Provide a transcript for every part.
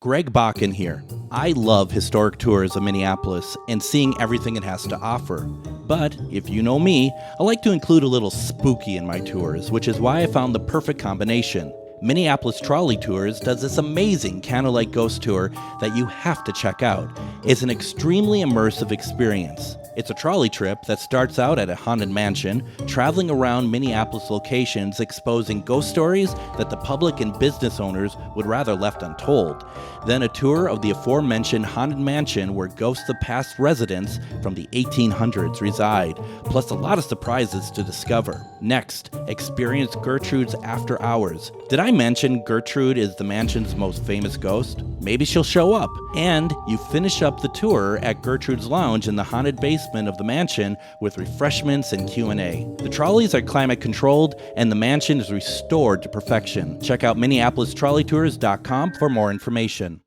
Greg Bakun here. I love historic tours of Minneapolis and seeing everything it has to offer. But if you know me, I like to include a little spooky in my tours, which is why I found the perfect combination. Minneapolis Trolley Tours does this amazing candlelight ghost tour that you have to check out. It's an extremely immersive experience. It's a trolley trip that starts out at a haunted mansion, traveling around Minneapolis locations exposing ghost stories that the public and business owners would rather left untold. Then a tour of the aforementioned haunted mansion where ghosts of past residents from the 1800s reside, plus a lot of surprises to discover. Next, experience Gertrude's After Hours. Did I mention Gertrude is the mansion's most famous ghost? Maybe she'll show up. And you finish up the tour at Gertrude's Lounge in the haunted basement of the mansion with refreshments and Q&A. The trolleys are climate controlled and the mansion is restored to perfection. Check out MinneapolisTrolleyTours.com for more information.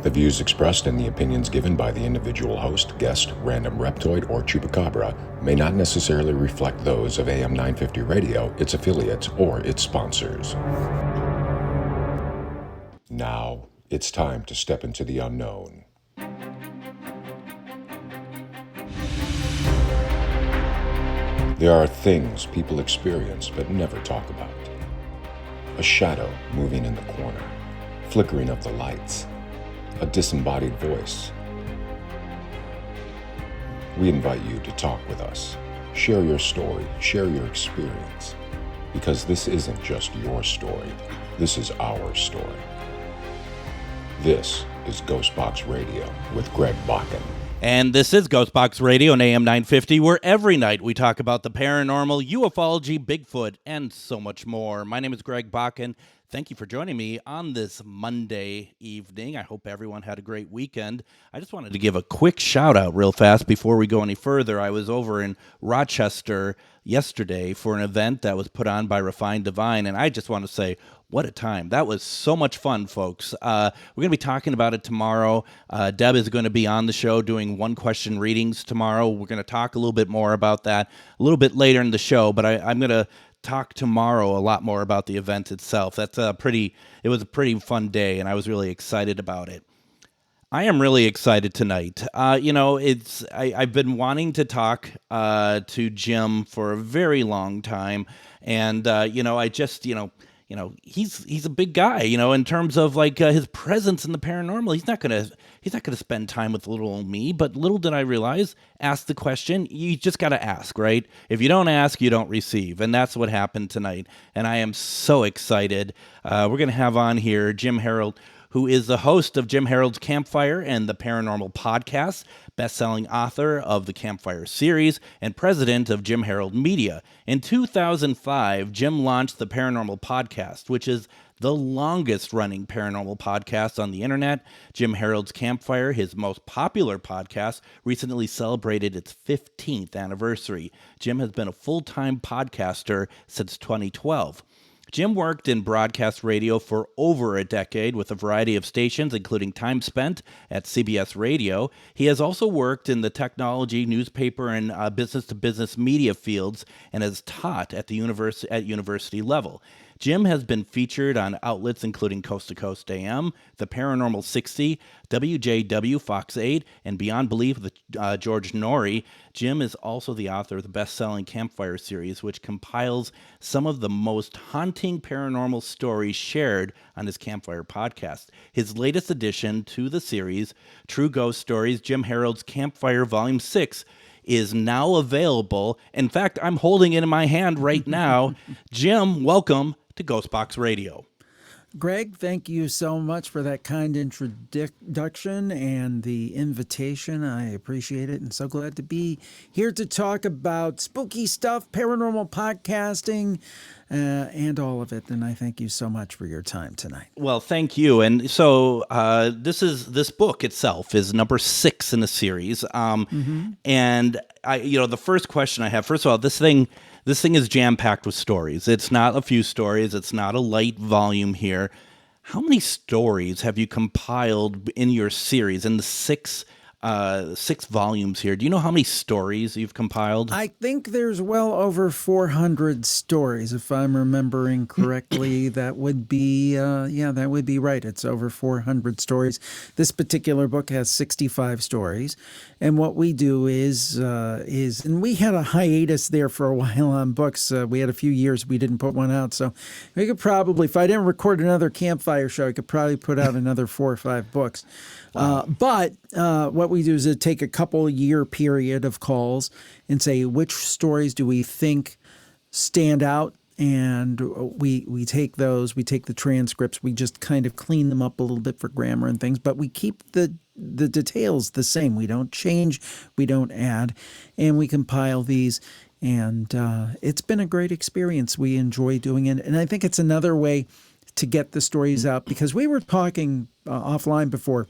The views expressed and the opinions given by the individual host, guest, random reptoid, or chupacabra may not necessarily reflect those of AM 950 Radio, its affiliates, or its sponsors. Now, it's time to step into the unknown. There are things people experience but never talk about. A shadow moving in the corner, flickering of the lights, a disembodied voice. We invite you to talk with us. Share your story, share your experience, because this isn't just your story, this is our story. This is GhostBox Radio with Greg Bakun. And this is GhostBox Radio on AM 950, where every night we talk about the paranormal, ufology, Bigfoot, and so much more. My name is Greg Bakun. Thank you for joining me on this Monday evening. I hope everyone had a great weekend. I just wanted to give a quick shout out real fast before we go any further. I was over in Rochester yesterday for an event that was put on by Refined Divine, and I just want to say, what a time. That was so much fun, folks. We're going to be talking about it tomorrow. Deb is going to be on the show doing one-question readings tomorrow. We're going to talk a little bit more about that a little bit later in the show, but I'm going to talk tomorrow a lot more about the event itself. It was a pretty fun day, and I was really excited about it. I am really excited tonight. I've been wanting to talk to Jim for a very long time, and he's a big guy, in terms of like his presence in the paranormal. He's not gonna spend time with little old me. But little did I realize, ask the question. You just gotta ask, right? If you don't ask, you don't receive, and that's what happened tonight. And I am so excited. We're gonna have on here Jim Harold, who is the host of Jim Harold's Campfire and the Paranormal Podcast, best-selling author of the Campfire series, and president of Jim Harold Media. In 2005, Jim launched the Paranormal Podcast, which is the longest-running paranormal podcast on the internet. Jim Harold's Campfire, his most popular podcast, recently celebrated its 15th anniversary. Jim has been a full-time podcaster since 2012. Jim worked in broadcast radio for over a decade with a variety of stations, including time spent at CBS Radio. He has also worked in the technology, newspaper, and business-to-business media fields and has taught at the university level. Jim has been featured on outlets including Coast to Coast AM, The Paranormal 60, WJW, Fox 8, and Beyond Belief with George Norrie. Jim is also the author of the best-selling Campfire series, which compiles some of the most haunting paranormal stories shared on his Campfire podcast. His latest addition to the series, True Ghost Stories, Jim Harold's Campfire Volume 6, is now available. In fact, I'm holding it in my hand right now. Jim, welcome to GhostBox Radio. Greg, thank you so much for that kind introduction and the invitation. I appreciate it and so glad to be here to talk about spooky stuff, paranormal podcasting, and all of it. And I thank you so much for your time tonight. Well, thank you. And so this book itself is number 6 in the series. And the first question I have, first of all, this thing is jam-packed with stories. It's not a few stories. It's not a light volume here. How many stories have you compiled in your series, in the 6 6 volumes here. Do you know how many stories you've compiled? I think there's well over 400 stories, if I'm remembering correctly. That would be, that would be right. It's over 400 stories. This particular book has 65 stories, and what we do is, and we had a hiatus there for a while on books. We had a few years we didn't put one out, so we could probably, if I didn't record another Campfire show, I could probably put out another 4 or 5 books. Wow. But what we do is take a couple year period of calls and say which stories do we think stand out, and we take those, we take the transcripts, we just kind of clean them up a little bit for grammar and things, but we keep the details the same. We don't change, we don't add, and we compile these. And it's been a great experience. We enjoy doing it, and I think it's another way to get the stories out, because we were talking offline before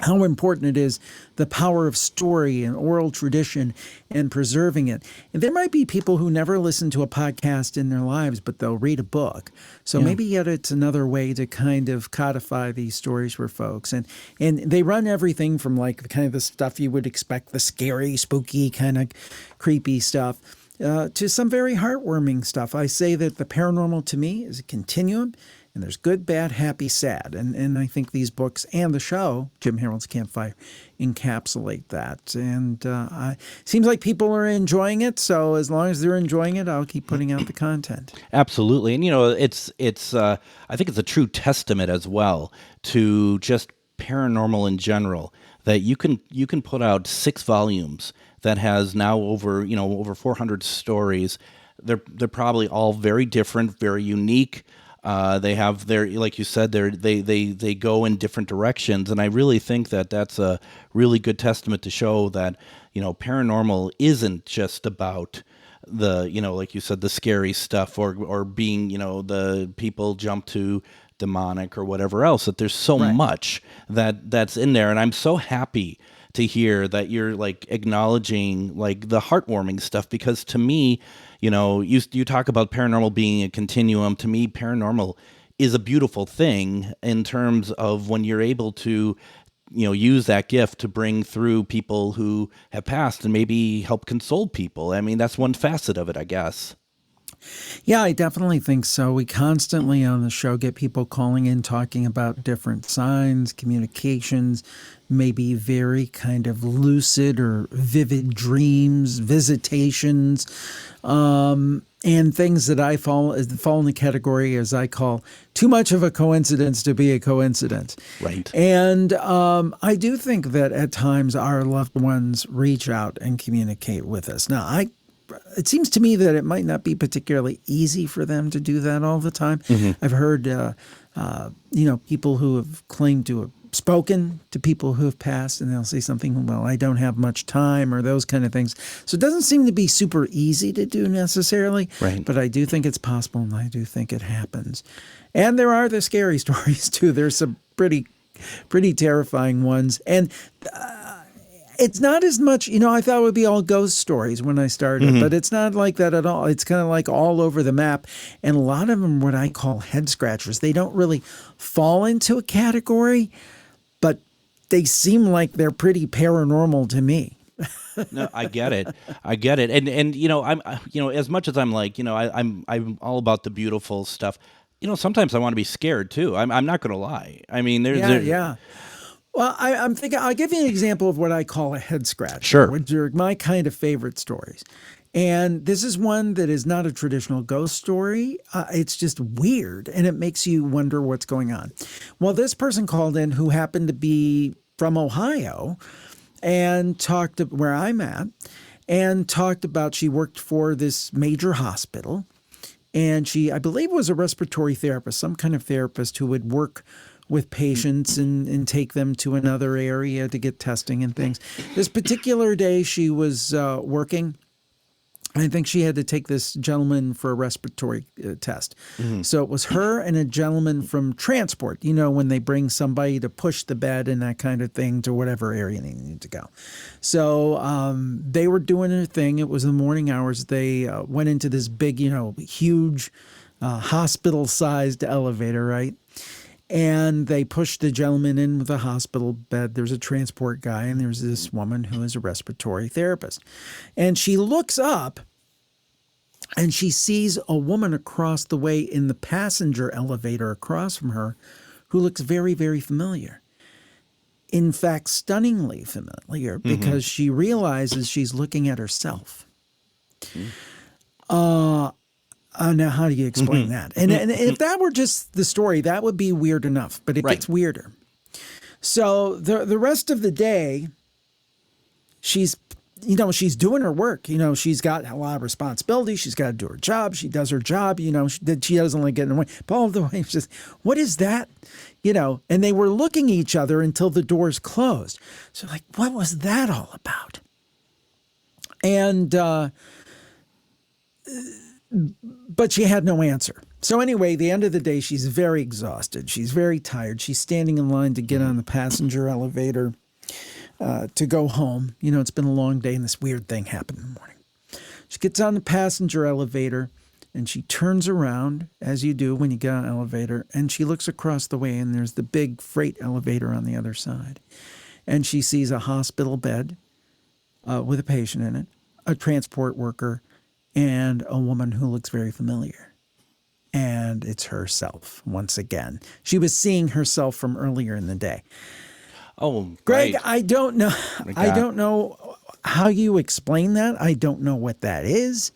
how important it is, the power of story and oral tradition and preserving it. And there might be people who never listen to a podcast in their lives, but they'll read a book. So maybe yet it's another way to kind of codify these stories for folks. And they run everything from like kind of the stuff you would expect, the scary, spooky, kind of creepy stuff, to some very heartwarming stuff. I say that the paranormal to me is a continuum. And there's good, bad, happy, sad. And I think these books and the show, Jim Harold's Campfire, encapsulate that. And it seems like people are enjoying it. So as long as they're enjoying it, I'll keep putting out the content. Absolutely. And, it's I think it's a true testament as well to just paranormal in general, that you can put out 6 volumes that has now over 400 stories. They're probably all very different, very unique. They have their, like you said, they go in different directions, and I really think that that's a really good testament to show that paranormal isn't just about the like you said, the scary stuff or being the people jump to demonic or whatever else. That there's so much that's in there, and I'm so happy to hear that you're like acknowledging like the heartwarming stuff, because to me, you talk about paranormal being a continuum. To me, paranormal is a beautiful thing in terms of when you're able to, use that gift to bring through people who have passed and maybe help console people. I mean, that's one facet of it, I guess. Yeah, I definitely think so. We constantly on the show get people calling in talking about different signs, communications, maybe very kind of lucid or vivid dreams, visitations, and things that I fall in the category, as I call, too much of a coincidence to be a coincidence. Right. And I do think that at times our loved ones reach out and communicate with us. Now, it seems to me that it might not be particularly easy for them to do that all the time. Mm-hmm. I've heard, people who have claimed to have spoken to people who have passed, and they'll say something, well, I don't have much time, or those kind of things. So it doesn't seem to be super easy to do necessarily, right. But I do think it's possible, and I do think it happens. And there are the scary stories too. There's some pretty terrifying ones. And it's not as much, I thought it would be all ghost stories when I started, mm-hmm. but it's not like that at all. It's kind of like all over the map. And a lot of them, what I call head scratchers, they don't really fall into a category, but they seem like they're pretty paranormal to me. No, I get it. And I'm as much as I'm like, I'm all about the beautiful stuff. Sometimes I want to be scared too. I'm not going to lie. I mean, yeah. Well, I'm thinking, I'll give you an example of what I call a head scratch. Sure. Which are my kind of favorite stories. And this is one that is not a traditional ghost story. It's just weird, and it makes you wonder what's going on. Well, this person called in who happened to be from Ohio and talked to where I'm at, and talked about she worked for this major hospital. And she, I believe, was a respiratory therapist, some kind of therapist who would work with patients and take them to another area to get testing and things. This particular day she was working, I think she had to take this gentleman for a respiratory test. Mm-hmm. So it was her and a gentleman from transport, when they bring somebody to push the bed and that kind of thing to whatever area they need to go. So they were doing their thing. It was the morning hours. They went into this big, huge hospital-sized elevator, right? And they push the gentleman in with a hospital bed. There's a transport guy, and there's this woman who is a respiratory therapist. And she looks up, and she sees a woman across the way in the passenger elevator across from her who looks very, very familiar. In fact, stunningly familiar, because she realizes she's looking at herself. Now, how do you explain that? And if that were just the story, that would be weird enough, but it gets weirder. So the rest of the day, she's doing her work. She's got a lot of responsibility. She's got to do her job. She does her job. She doesn't like getting away. But all the way, she's just, what is that? And they were looking at each other until the doors closed. So like, what was that all about? And, but she had no answer. So anyway, the end of the day, she's very exhausted. She's very tired. She's standing in line to get on the passenger elevator to go home. It's been a long day and this weird thing happened in the morning. She gets on the passenger elevator and she turns around, as you do when you get on an elevator, and she looks across the way and there's the big freight elevator on the other side. And she sees a hospital bed with a patient in it, a transport worker, and a woman who looks very familiar. And it's herself once again. She was seeing herself from earlier in the day. Oh, Greg, right. I don't know. I don't know how you explain that. I don't know what that is.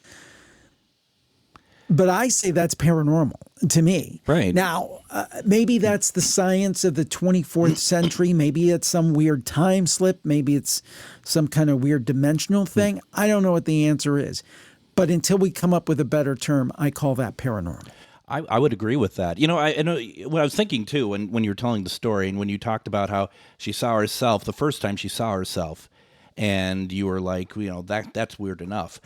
But I say that's paranormal to me. Right. Now, maybe that's the science of the 24th century. Maybe it's some weird time slip. Maybe it's some kind of weird dimensional thing. I don't know what the answer is. But until we come up with a better term, I call that paranormal. I would agree with that. I know what I was thinking too when you were telling the story and when you talked about how she saw herself the first time she saw herself, and you were like, that's weird enough.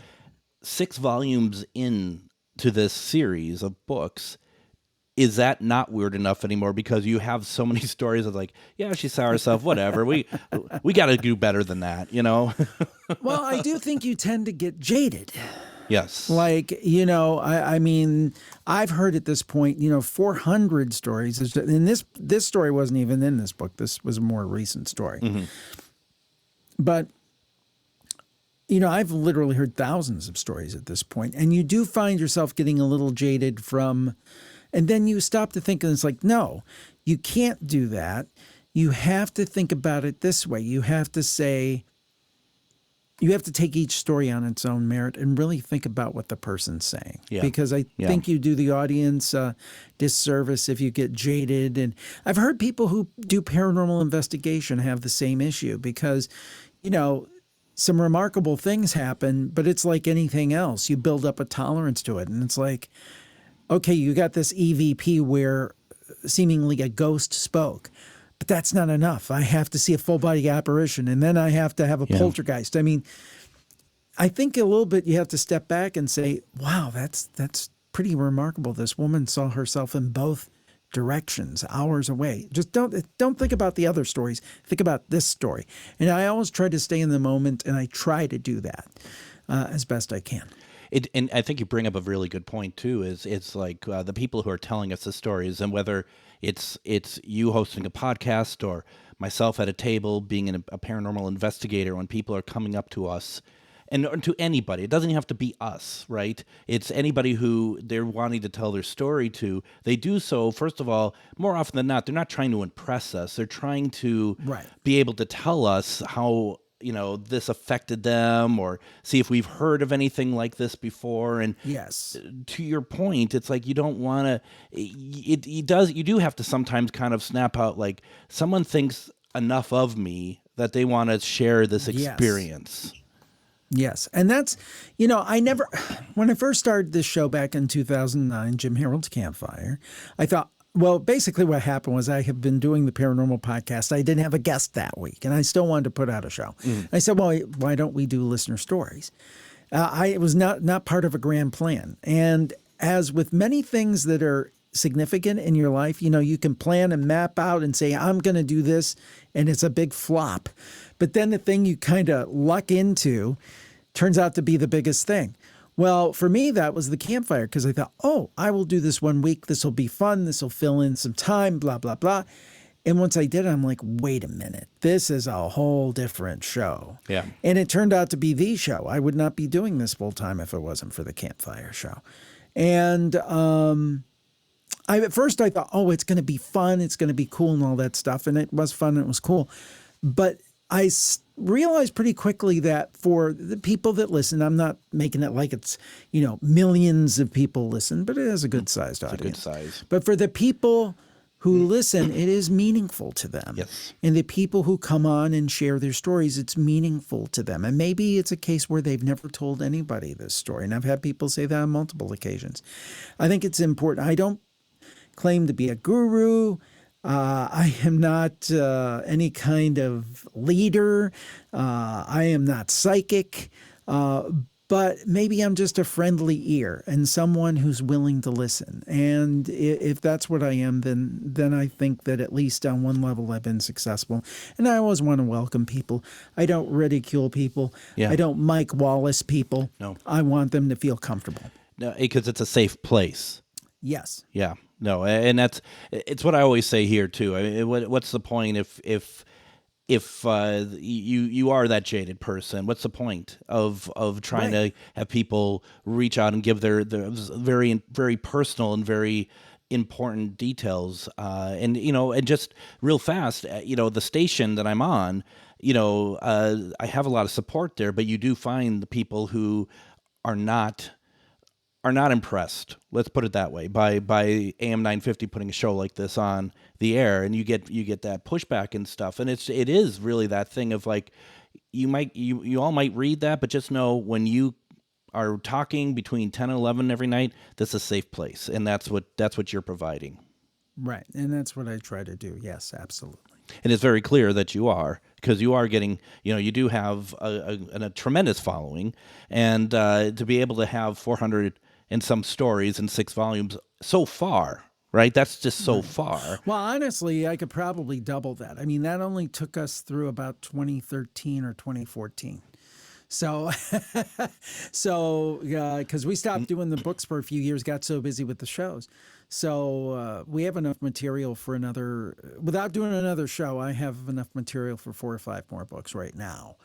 6 volumes in to this series of books, is that not weird enough anymore? Because you have so many stories of like, yeah, she saw herself, whatever. We got to do better than that, Well, I do think you tend to get jaded. Yes. Like, I mean, I've heard at this point, 400 stories. And this story wasn't even in this book. This was a more recent story. Mm-hmm. But, I've literally heard thousands of stories at this point. And you do find yourself getting a little jaded from, and then you stop to think, and it's like, no, you can't do that. You have to think about it this way. You have to say, you have to take each story on its own merit and really think about what the person's saying. Yeah. Because I think you do the audience disservice if you get jaded. And I've heard people who do paranormal investigation have the same issue because, some remarkable things happen, but it's like anything else. You build up a tolerance to it. And it's like, okay, you got this EVP where seemingly a ghost spoke. But that's not enough. I have to see a full-body apparition, and then I have to have a poltergeist. I mean, I think a little bit you have to step back and say, wow, that's pretty remarkable. This woman saw herself in both directions, hours away. Just don't think about the other stories. Think about this story. And I always try to stay in the moment, and I try to do that as best I can. And I think you bring up a really good point, too, is it's like the people who are telling us the stories, and whether it's you hosting a podcast or myself at a table being a paranormal investigator, when people are coming up to us, and to anybody, it doesn't even have to be us, right? It's anybody who they're wanting to tell their story to. They do so, first of all, more often than not, they're not trying to impress us. They're trying to be able to tell us how this affected them, or see if we've heard of anything like this before. And yes, to your point, it's like you don't want to. You do have to sometimes kind of snap out. Like, someone thinks enough of me that they want to share this experience. Yes. And that's, when I first started this show back in 2009, Jim Harold's Campfire, I thought, well, basically what happened was I have been doing the paranormal podcast. I didn't have a guest that week, and I still wanted to put out a show. I said, well, why don't we do listener stories? It was not part of a grand plan. And as with many things that are significant in your life, you can plan and map out and say, I'm going to do this, and it's a big flop. But then the thing you kind of luck into turns out to be the biggest thing. Well, for me, that was the Campfire, because I thought, oh, I will do this 1 week. This will be fun. This will fill in some time, blah, blah, blah. And once I did it, I'm like, wait a minute, this is a whole different show. Yeah. And it turned out to be the show. I would not be doing this full time if it wasn't for the Campfire show. And at first I thought, oh, it's going to be fun. It's going to be cool and all that stuff. And it was fun. And it was cool. But I realized pretty quickly that for the people that listen, I'm not making it like it's, millions of people listen, but it has a good sized audience. It's a good size. But for the people who listen, it is meaningful to them. Yes. And the people who come on and share their stories, it's meaningful to them. And maybe it's a case where they've never told anybody this story. And I've had people say that on multiple occasions. I think it's important. I don't claim to be a guru. I am not any kind of leader. I am not psychic. But maybe I'm just a friendly ear and someone who's willing to listen. And if that's what I am, then I think that at least on one level I've been successful. And I always want to welcome people. I don't ridicule people. Yeah. I don't Mike Wallace people. No. I want them to feel comfortable. No, because it's a safe place. Yes. Yeah. No, and it's what I always say here too. I mean, what's the point if you are that jaded person? What's the point of trying to have people reach out and give their very, very personal and very important details? And just real fast, the station that I'm on, I have a lot of support there, but you do find the people who are not impressed. Let's put it that way by AM 950 putting a show like this on the air, and you get that pushback and stuff. And it is really that thing of like, you all might read that, but just know when you are talking between 10 and 11 every night, that's a safe place, and that's what you're providing. Right, and that's what I try to do. Yes, absolutely. And it's very clear that you are, because you are getting, you do have a tremendous following, and to be able to have 400 and some stories in 6 volumes so far, right? That's just so far. Well, honestly, I could probably double that. I mean, that only took us through about 2013 or 2014. So, because we stopped doing the books for a few years, got so busy with the shows. So we have enough material for without doing another show, I have enough material for 4 or 5 more books right now.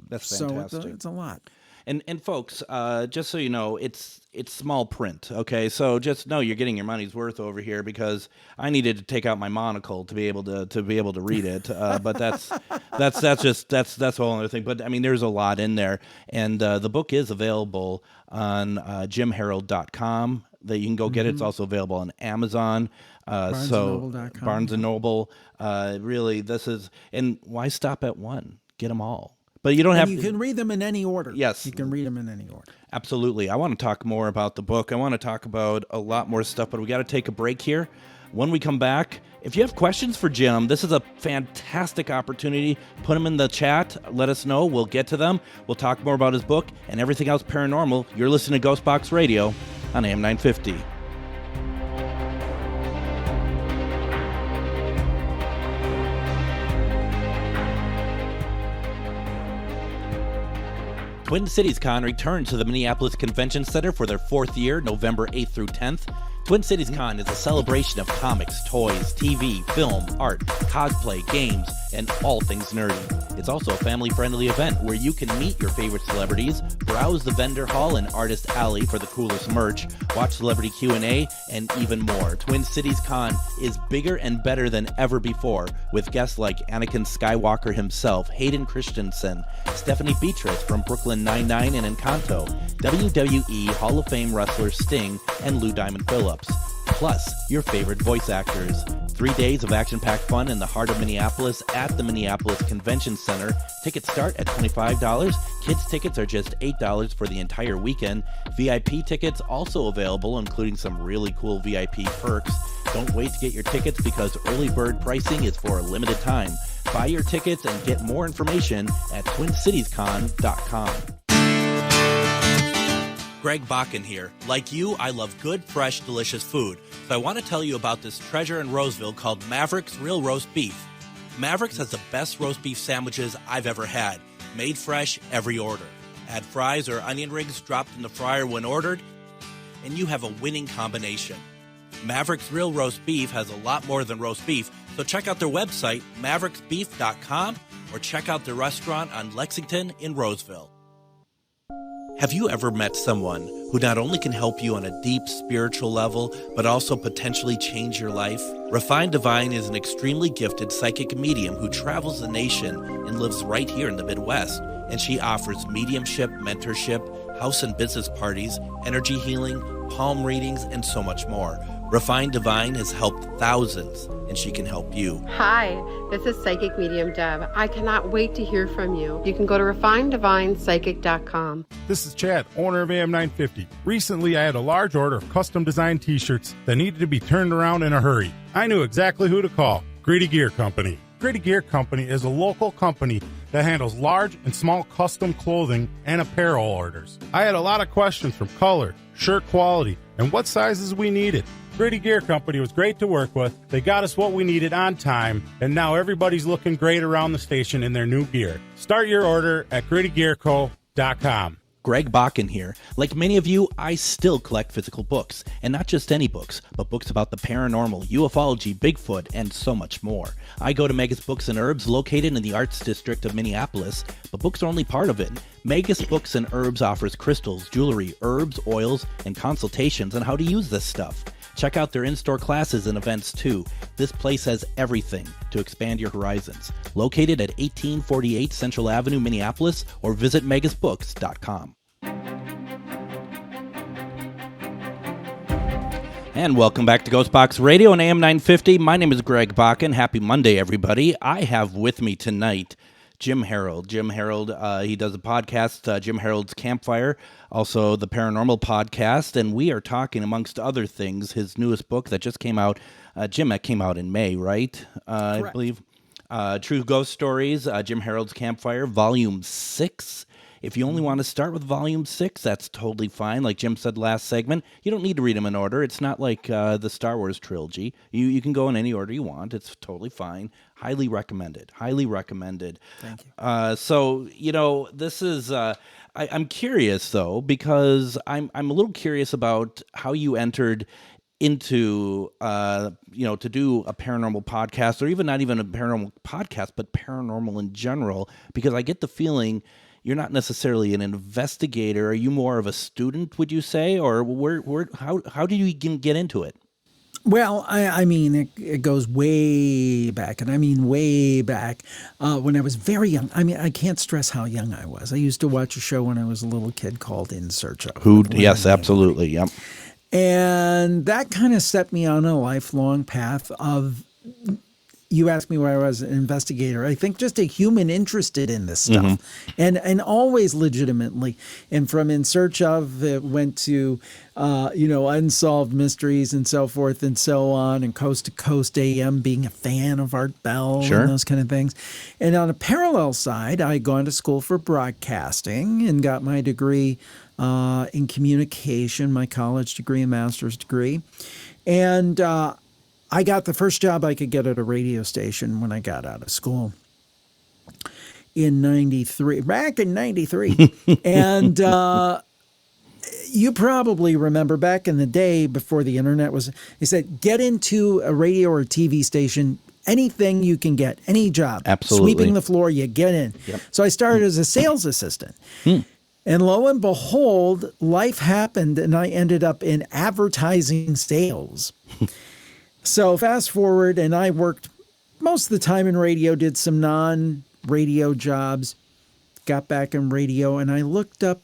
That's fantastic. So it's a lot. And folks, just so you know, it's small print, okay? So just know you're getting your money's worth over here, because I needed to take out my monocle to be able to read it. But that's a whole other thing. But I mean, there's a lot in there, and the book is available on jimharold.com. That you can go get it. It's also available on Amazon. BarnesandNoble.com. Barnes and Noble. Really, this is, and why stop at one? Get them all. But you don't have. You can read them in any order. Yes, you can read them in any order. Absolutely. I want to talk more about the book. I want to talk about a lot more stuff, but we got to take a break here. When we come back, if you have questions for Jim, this is a fantastic opportunity. Put them in the chat. Let us know. We'll get to them. We'll talk more about his book and everything else paranormal. You're listening to GhostBox Radio on AM 950. Twin Cities Con returns to the Minneapolis Convention Center for their 4th year, November 8th through 10th. Twin Cities Con is a celebration of comics, toys, TV, film, art, cosplay, games, and all things nerdy. It's also a family-friendly event where you can meet your favorite celebrities, browse the vendor hall and artist alley for the coolest merch, watch celebrity Q&A, and even more. Twin Cities Con is bigger and better than ever before, with guests like Anakin Skywalker himself, Hayden Christensen, Stephanie Beatrice from Brooklyn Nine-Nine and Encanto, WWE Hall of Fame wrestler Sting, and Lou Diamond Phillips. Plus, your favorite voice actors. 3 days of action-packed fun in the heart of Minneapolis at the Minneapolis Convention Center. Tickets start at $25. Kids tickets are just $8 for the entire weekend. VIP tickets also available, including some really cool VIP perks. Don't wait to get your tickets because early bird pricing is for a limited time. Buy your tickets and get more information at TwinCitiesCon.com. Greg Bakun here. Like you, I love good, fresh, delicious food. So I want to tell you about this treasure in Roseville called Maverick's Real Roast Beef. Maverick's has the best roast beef sandwiches I've ever had. Made fresh every order. Had fries or onion rings dropped in the fryer when ordered? And you have a winning combination. Maverick's Real Roast Beef has a lot more than roast beef, so check out their website, mavericksbeef.com, or check out their restaurant on Lexington in Roseville. Have you ever met someone who not only can help you on a deep spiritual level, but also potentially change your life? Refined Divine is an extremely gifted psychic medium who travels the nation and lives right here in the Midwest. And she offers mediumship, mentorship, house and business parties, energy healing, palm readings, and so much more. Refined Divine has helped thousands, and she can help you. Hi, this is Psychic Medium Deb. I cannot wait to hear from you. You can go to refineddivinepsychic.com. This is Chad, owner of AM 950. Recently, I had a large order of custom designed t-shirts that needed to be turned around in a hurry. I knew exactly who to call. Grady Gear Company. Grady Gear Company is a local company that handles large and small custom clothing and apparel orders. I had a lot of questions from color, shirt quality, and what sizes we needed. Grady Gear Company was great to work with. They got us what we needed on time, and now everybody's looking great around the station in their new gear. Start your order at GradyGearCo.com. Greg Bakun here. Like many of you, I still collect physical books, and not just any books, but books about the paranormal, ufology, Bigfoot, and so much more. I go to Megas Books and Herbs, located in the Arts District of Minneapolis, but books are only part of it. Megas Books and Herbs offers crystals, jewelry, herbs, oils, and consultations on how to use this stuff. Check out their in-store classes and events too. This place has everything to expand your horizons. Located at 1848 Central Avenue, Minneapolis, or visit megasbooks.com. And welcome back to GhostBox Radio on AM 950. My name is Greg Bakun. Happy Monday, everybody. I have with me tonight Jim Harold. Jim Harold, he does a podcast, Jim Harold's Campfire, also the Paranormal Podcast, and we are talking, amongst other things, his newest book that just came out. Jim, that came out in May, right? I believe. True Ghost Stories, Jim Harold's Campfire, Volume 6. If you only want to start with Volume 6, that's totally fine. Like Jim said last segment, you don't need to read them in order. It's not like the Star Wars trilogy. You can go in any order you want. It's totally fine. Highly recommended. Highly recommended. Thank you. So, this is... I'm curious, though, because I'm a little curious about how you entered into, to do a paranormal podcast, or even not even a paranormal podcast, but paranormal in general, because I get the feeling you're not necessarily an investigator. Are you more of a student, would you say? Or how did you get into it? Well, I mean, it goes way back, and I mean way back when I was very young. I mean, I can't stress how young I was. I used to watch a show when I was a little kid called In Search of. Yes, absolutely, yep. And that kind of set me on a lifelong path of, you asked me why I was an investigator. I think just a human interested in this stuff, and always legitimately. And from In Search of, it went to, Unsolved Mysteries and so forth and so on, and Coast to Coast AM, being a fan of Art Bell and those kind of things. And on a parallel side, I had gone to school for broadcasting and got my degree in communication, my college degree and master's degree. And I got the first job I could get at a radio station when I got out of school back in 93. And you probably remember back in the day before the internet was, they said, get into a radio or a TV station, anything you can get, any job. Absolutely. Sweeping the floor, you get in. Yep. So I started as a sales assistant. And lo and behold, life happened and I ended up in advertising sales. So fast forward, and I worked most of the time in radio, did some non-radio jobs, got back in radio, and I looked up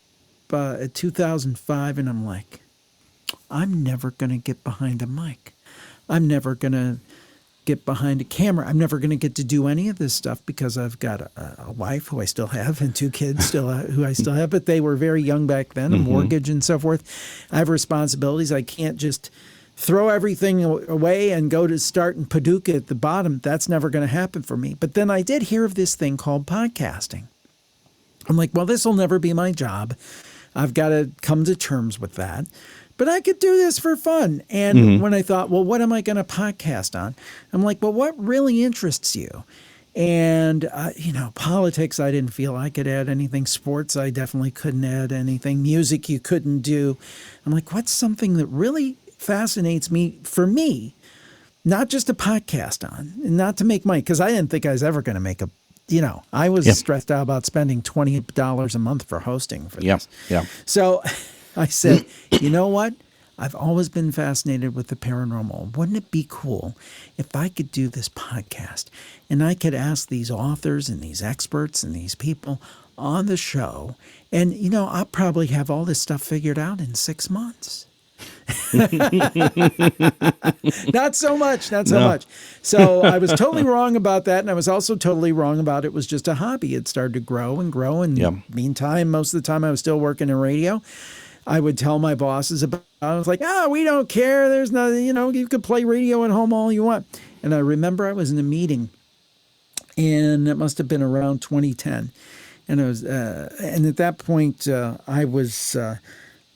at 2005, and I'm like, I'm never going to get behind a mic. I'm never going to get behind a camera. I'm never going to get to do any of this stuff because I've got a wife who I still have and two kids still who I still have, but they were very young back then, a mortgage and so forth. I have responsibilities. I can't just throw everything away and go to start in Paducah at the bottom. That's never going to happen for me. But then I did hear of this thing called podcasting. I'm like, well, this will never be my job. I've got to come to terms with that. But I could do this for fun. And when I thought, well, what am I going to podcast on? I'm like, well, what really interests you? And, politics, I didn't feel I could add anything. Sports, I definitely couldn't add anything. Music, you couldn't do. I'm like, what's something that really fascinates me, for me, not just a podcast on, and not to make money, because I didn't think I was ever going to make I was stressed out about spending $20 a month for hosting for this. Yeah. So I said, you know what? I've always been fascinated with the paranormal. Wouldn't it be cool if I could do this podcast and I could ask these authors and these experts and these people on the show, and, I'll probably have all this stuff figured out in 6 months. Not so much. So I was totally wrong about that. And I was also totally wrong about it was just a hobby. It started to grow and grow. And meantime, most of the time I was still working in radio. I would tell my bosses about it. I was like, we don't care. There's nothing, you could play radio at home all you want. And I remember I was in a meeting, and it must have been around 2010. And and at that point, I was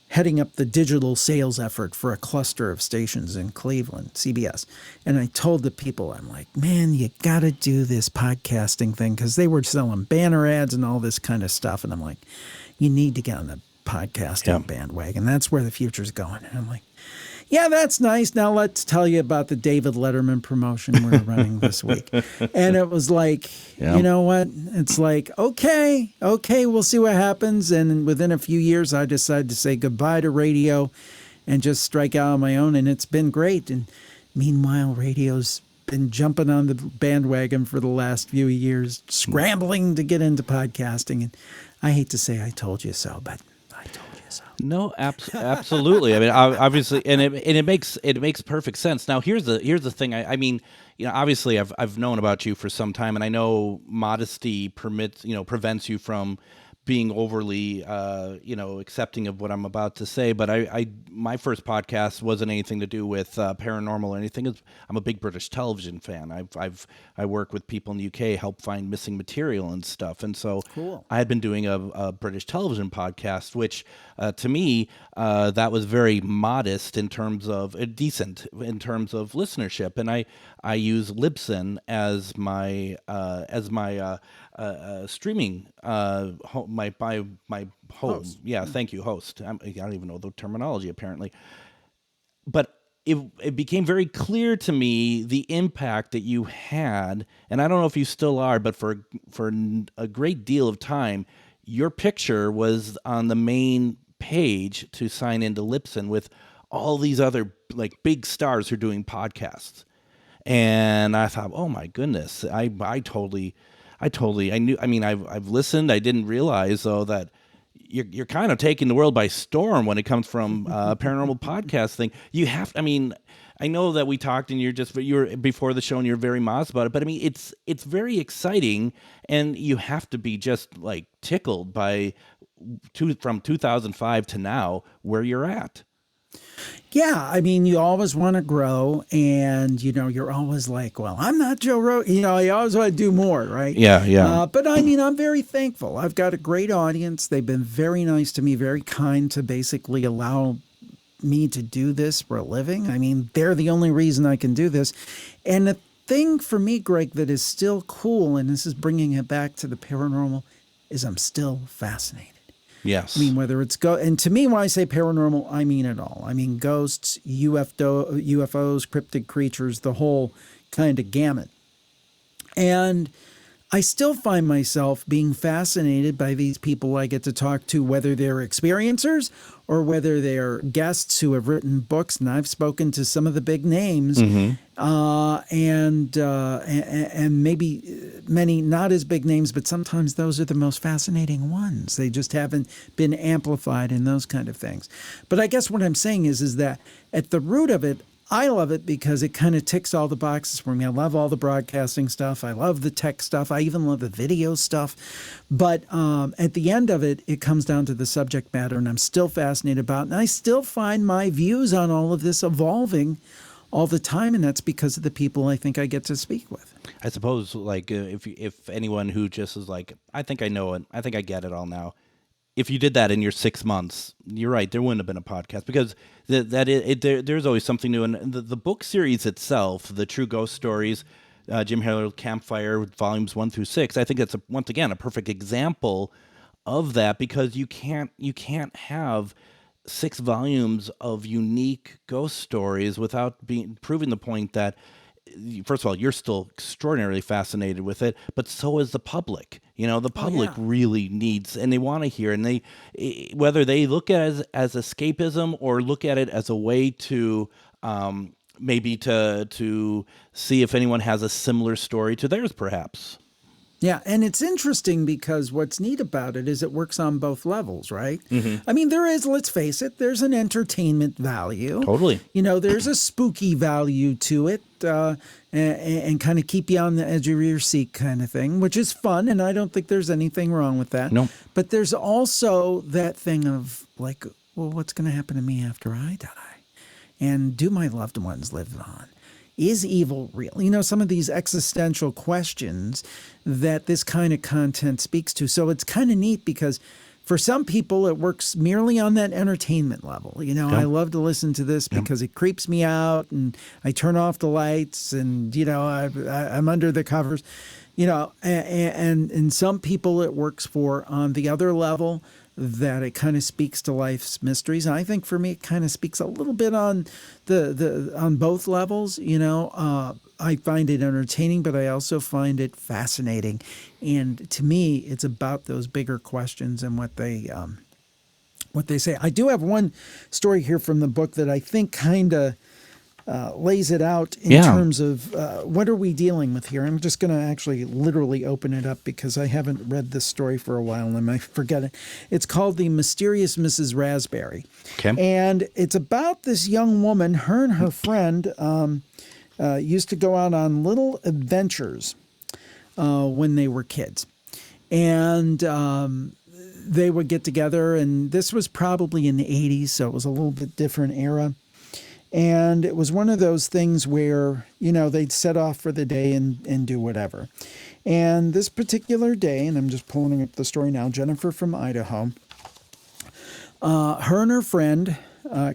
heading up the digital sales effort for a cluster of stations in Cleveland, CBS. And I told the people, I'm like, man, you got to do this podcasting thing, because they were selling banner ads and all this kind of stuff. And I'm like, you need to get on the podcasting bandwagon. That's where the future's going. And I'm like, yeah, that's nice. Now let's tell you about the David Letterman promotion we're running this week. And it was like, you know what? It's like, okay, we'll see what happens. And within a few years, I decided to say goodbye to radio and just strike out on my own. And it's been great. And meanwhile, radio's been jumping on the bandwagon for the last few years, scrambling to get into podcasting. And I hate to say I told you so, but I told you so. No, absolutely. I mean, obviously, and it makes perfect sense. Now, here's the thing. I mean, obviously, I've known about you for some time, and I know modesty prevents you from being overly, accepting of what I'm about to say. But my first podcast wasn't anything to do with paranormal or anything. I'm a big British television fan. I work with people in the UK, help find missing material and stuff. And so I had been doing a British television podcast, which to me, that was very modest in terms of decent in terms of listenership. And I use Libsyn as my streaming my home. Host. Yeah, thank you, host. I don't even know the terminology apparently, but it became very clear to me the impact that you had, and I don't know if you still are, but for a great deal of time, your picture was on the main page to sign into Libsyn with all these other like big stars who are doing podcasts, and I thought, oh my goodness, I knew. I mean, I've listened. I didn't realize though that you're kind of taking the world by storm when it comes from paranormal podcast thing. You have. I mean, I know that we talked and you were before the show and you're very modest about it. But I mean, it's very exciting, and you have to be just like tickled by from 2005 to now where you're at. Yeah, I mean, you always want to grow, and, you're always like, well, I'm not Joe Rogan. You always want to do more, right? Yeah. But I mean, I'm very thankful. I've got a great audience. They've been very nice to me, very kind to basically allow me to do this for a living. I mean, they're the only reason I can do this. And the thing for me, Greg, that is still cool, and this is bringing it back to the paranormal, is I'm still fascinated. Yes. I mean, whether it's and to me, when I say paranormal, I mean it all. I mean, ghosts, UFOs, cryptid creatures, the whole kind of gamut. And I still find myself being fascinated by these people I get to talk to, whether they're experiencers or whether they're guests who have written books. And I've spoken to some of the big names, and maybe many not as big names, but sometimes those are the most fascinating ones. They just haven't been amplified and those kind of things. But I guess what I'm saying is that at the root of it, I love it because it kind of ticks all the boxes for me. I love all the broadcasting stuff. I love the tech stuff. I even love the video stuff. But at the end of it, it comes down to the subject matter, and I'm still fascinated about it. And I still find my views on all of this evolving all the time, and that's because of the people I think I get to speak with. I suppose, like, if anyone who just is like, I think I know it, I think I get it all now. If you did that in your 6 months, you're right, there wouldn't have been a podcast, because there's always something new. And the book series itself, the True Ghost Stories, Jim Harold Campfire volumes 1 through 6. I think that's once again a perfect example of that, because you can't have 6 volumes of unique ghost stories without proving the point that, first of all, you're still extraordinarily fascinated with it, but so is the public. The public really needs, and they want to hear, and they, whether they look at it as escapism or look at it as a way to maybe to see if anyone has a similar story to theirs, perhaps. Yeah, and it's interesting because what's neat about it is it works on both levels, right? Mm-hmm. I mean, there is, let's face it, there's an entertainment value. Totally. There's a spooky value to it, and kind of keep you on the edge of your seat kind of thing, which is fun, and I don't think there's anything wrong with that. No. But there's also that thing of like, well, what's going to happen to me after I die? And do my loved ones live on? Is evil real? Some of these existential questions that this kind of content speaks to. So it's kind of neat because for some people, it works merely on that entertainment level. I love to listen to this because it creeps me out, and I turn off the lights, and, I'm under the covers, and some people it works for on the other level, that it kind of speaks to life's mysteries. And I think for me, it kind of speaks a little bit on on both levels. I find it entertaining, but I also find it fascinating. And to me, it's about those bigger questions and what they say. I do have one story here from the book that I think kind of lays it out in terms of what are we dealing with here. I'm just going to actually literally open it up because I haven't read this story for a while and I might forget it. It's called The Mysterious Mrs. Raspberry. Okay. And it's about this young woman. Her and her friend used to go out on little adventures when they were kids. And they would get together, and this was probably in the 80s, so it was a little bit different era. And it was one of those things where, they'd set off for the day and do whatever. And this particular day, and I'm just pulling up the story now, Jennifer from Idaho, her and her friend,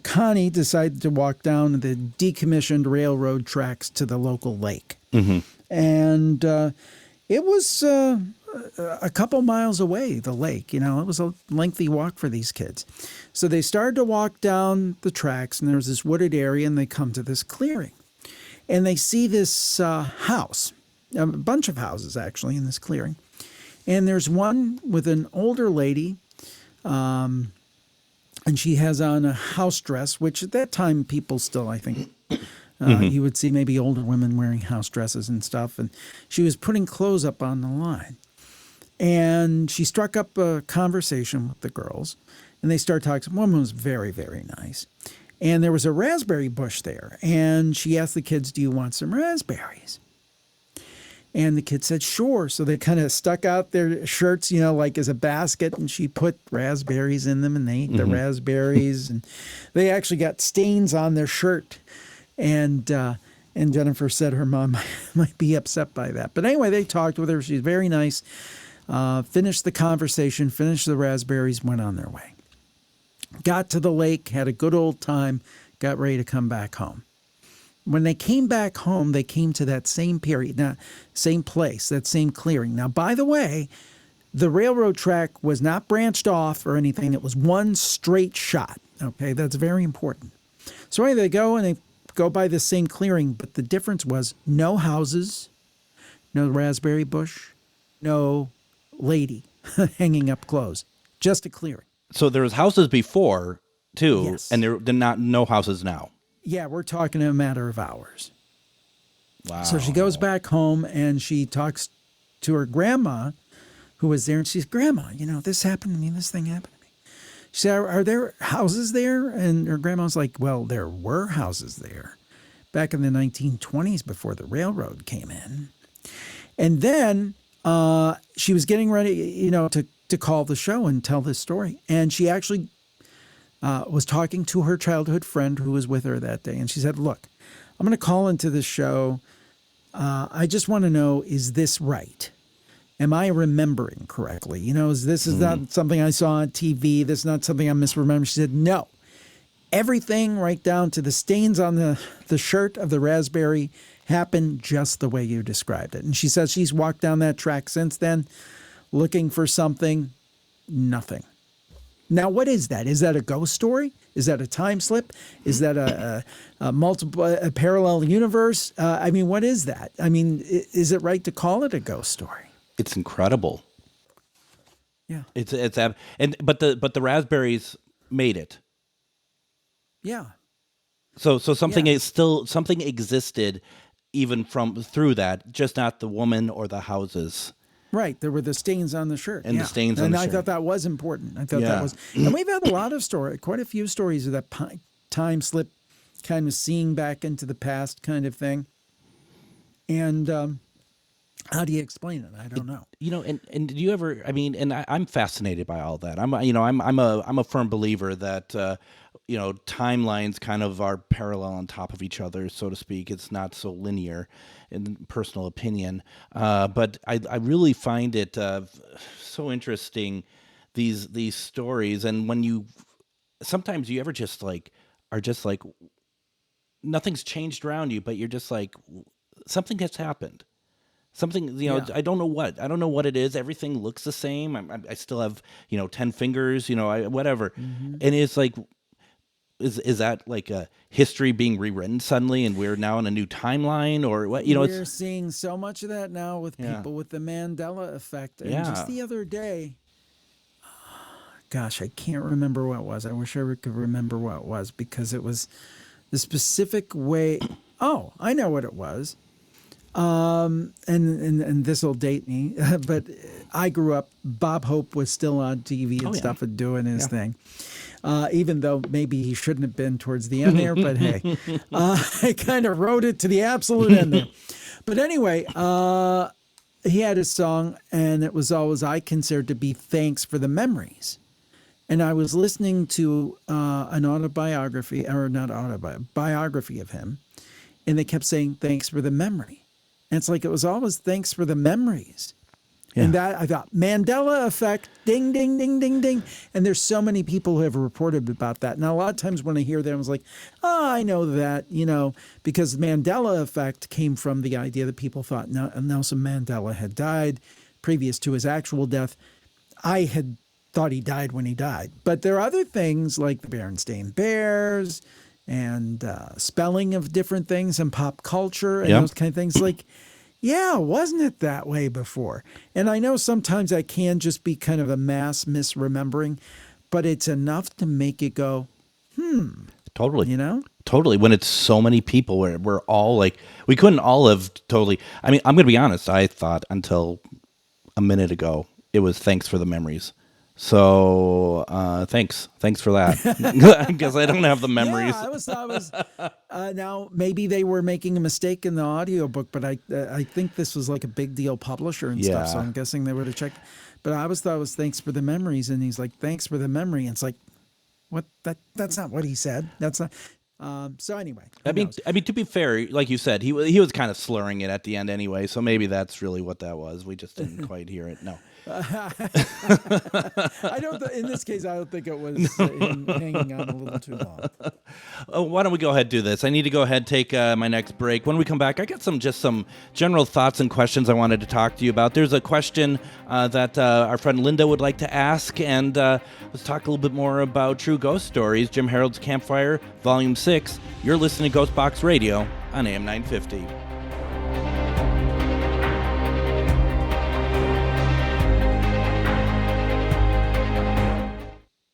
Connie, decided to walk down the decommissioned railroad tracks to the local lake. Mm-hmm. And it was a couple miles away, the lake. It was a lengthy walk for these kids. So they started to walk down the tracks, and there was this wooded area, and they come to this clearing. And they see this house, a bunch of houses, actually, in this clearing. And there's one with an older lady, and she has on a house dress, which at that time people still, I think, you would see maybe older women wearing house dresses and stuff. And she was putting clothes up on the line. And she struck up a conversation with the girls, and they started talking. The woman was very, very nice. And there was a raspberry bush there. And she asked the kids, do you want some raspberries? And the kids said, sure. So they kind of stuck out their shirts, like as a basket, and she put raspberries in them, and they ate the raspberries. And they actually got stains on their shirt. And Jennifer said her mom might be upset by that. But anyway, they talked with her. She's very nice. Finished the conversation, finished the raspberries, went on their way. Got to the lake, had a good old time, got ready to come back home. When they came back home, they came to that same period, now, same place, that same clearing. Now, by the way, the railroad track was not branched off or anything. It was one straight shot. Okay, that's very important. So anyway, they go and they go by the same clearing, but the difference was no houses, no raspberry bush, no lady hanging up clothes, just a clearing. So there was houses before too, Yes. and there no houses now. Yeah, we're talking a matter of hours. Wow. So she goes back home and she talks to her grandma, who was there, and she says, Grandma, this happened to me, this thing happened to me. She said, are there houses there? And her grandma's like, well, there were houses there back in the 1920s before the railroad came in. And then she was getting ready, to call the show and tell this story. And she actually was talking to her childhood friend who was with her that day. And she said, look, I'm going to call into this show. I just want to know, is this right? Am I remembering correctly? This is not something I saw on TV. This is not something I'm misremembering. She said, no. Everything right down to the stains on the shirt of the raspberry happened just the way you described it. And she says she's walked down that track since then, looking for something, nothing. Now, what is that? Is that a ghost story? Is that a time slip? Is that a parallel universe? I mean, what is that? I mean, is it right to call it a ghost story? It's incredible. Yeah. But the raspberries made it. Yeah. So something is still something existed even through that, just not the woman or the houses. Right. There were the stains on the shirt. And the stains on the shirt. And I thought that was important. I thought that was. And we've had a lot of quite a few stories of that time slip, kind of seeing back into the past kind of thing. And how do you explain it? I don't know. And do you ever? I mean, and I'm fascinated by all that. I'm a firm believer that timelines kind of are parallel on top of each other, so to speak. It's not so linear, in personal opinion. But I really find it so interesting, these stories. And when sometimes you ever just are just like nothing's changed around you, but you're just like something has happened. Something, I don't know what. I don't know what it is. Everything looks the same. I still have, 10 fingers, whatever. Mm-hmm. And it's like, is that like a history being rewritten suddenly and we're now in a new timeline or what? We're seeing so much of that now with people with the Mandela effect. And just the other day, gosh, I can't remember what it was. I wish I could remember what it was because it was the specific way. Oh, I know what it was. And this will date me, but I grew up, Bob Hope was still on TV and stuff and doing his thing. Even though maybe he shouldn't have been towards the end there, but hey, I kind of wrote it to the absolute end there. But anyway, he had a song and it was always, I considered to be Thanks for the Memories. And I was listening to an biography of him, and they kept saying, thanks for the memory. And it's like it was always thanks for the memories. Yeah. And that I thought, Mandela effect, ding, ding, ding, ding, ding. And there's so many people who have reported about that. Now, a lot of times when I hear that, I was like, oh, I know that, because Mandela effect came from the idea that people thought Nelson Mandela had died previous to his actual death. I had thought he died when he died. But there are other things like the Berenstain Bears and spelling of different things and pop culture and those kind of things. Like, wasn't it that way before? And I know sometimes I can just be kind of a mass misremembering, but it's enough to make it go, Totally. Totally. When it's so many people where we're all like, we couldn't all have totally. I mean, I'm going to be honest. I thought until a minute ago, it was thanks for the memories. So thanks for that. I guess I don't have the memories. Yeah, I was now maybe they were making a mistake in the audiobook, but I think this was like a big deal publisher and stuff. So I'm guessing they would have checked. But I always thought it was thanks for the memories, and he's like thanks for the memory, and it's like, what? That's not what he said. That's not. So anyway, I mean, to be fair, like you said, he was kind of slurring it at the end anyway. So maybe that's really what that was. We just didn't quite hear it. No. I don't. In this case, I don't think it was him hanging on a little too long. Why don't we go ahead and do this? I need to go ahead and take my next break. When we come back, I got some general thoughts and questions I wanted to talk to you about. There's a question that our friend Linda would like to ask, and let's talk a little bit more about true ghost stories. Jim Harold's Campfire, Volume 6. You're listening to GhostBox Radio on AM 950.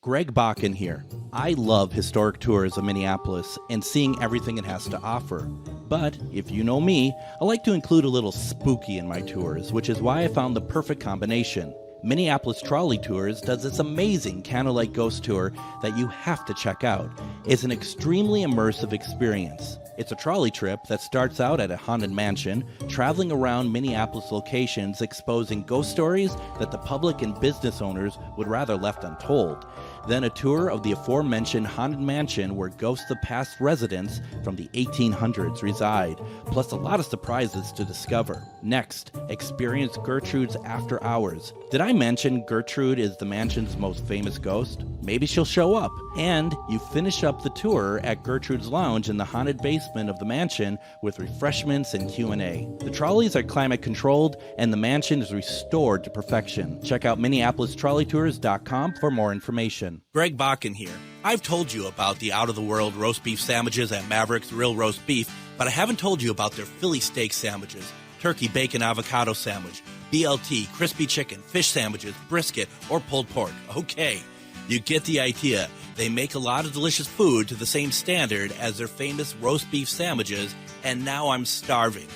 Greg Bakun here. I love historic tours of Minneapolis and seeing everything it has to offer. But if you know me, I like to include a little spooky in my tours, which is why I found the perfect combination. Minneapolis Trolley Tours does this amazing candlelight ghost tour that you have to check out. It's an extremely immersive experience. It's a trolley trip that starts out at a haunted mansion, traveling around Minneapolis locations exposing ghost stories that the public and business owners would rather left untold. Then a tour of the aforementioned haunted mansion where ghosts of past residents from the 1800s reside, plus a lot of surprises to discover. Next, experience Gertrude's After Hours. Did I mention Gertrude is the mansion's most famous ghost? Maybe she'll show up. And you finish up the tour at Gertrude's Lounge in the haunted basement basement of the mansion with refreshments and Q&A. The trolleys are climate controlled and the mansion is restored to perfection. Check out MinneapolisTrolleyTours.com for more information. Greg Bakun here. I've told you about the out-of-the-world roast beef sandwiches at Maverick's Real Roast Beef, but I haven't told you about their Philly steak sandwiches, turkey bacon avocado sandwich, BLT, crispy chicken, fish sandwiches, brisket, or pulled pork. Okay, you get the idea. They make a lot of delicious food to the same standard as their famous roast beef sandwiches, and now I'm starving.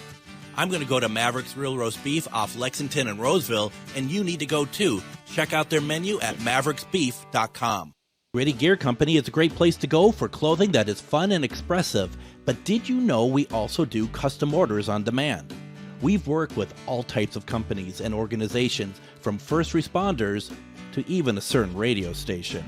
I'm going to go to Maverick's Real Roast Beef off Lexington and Roseville, and you need to go too. Check out their menu at mavericksbeef.com. Gritty Gear Company is a great place to go for clothing that is fun and expressive, but did you know we also do custom orders on demand? We've worked with all types of companies and organizations, from first responders to even a certain radio station.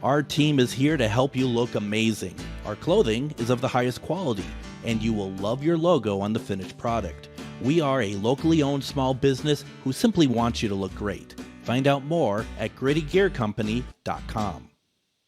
Our team is here to help you look amazing. Our clothing is of the highest quality, and you will love your logo on the finished product. We are a locally owned small business who simply wants you to look great. Find out more at grittygearcompany.com.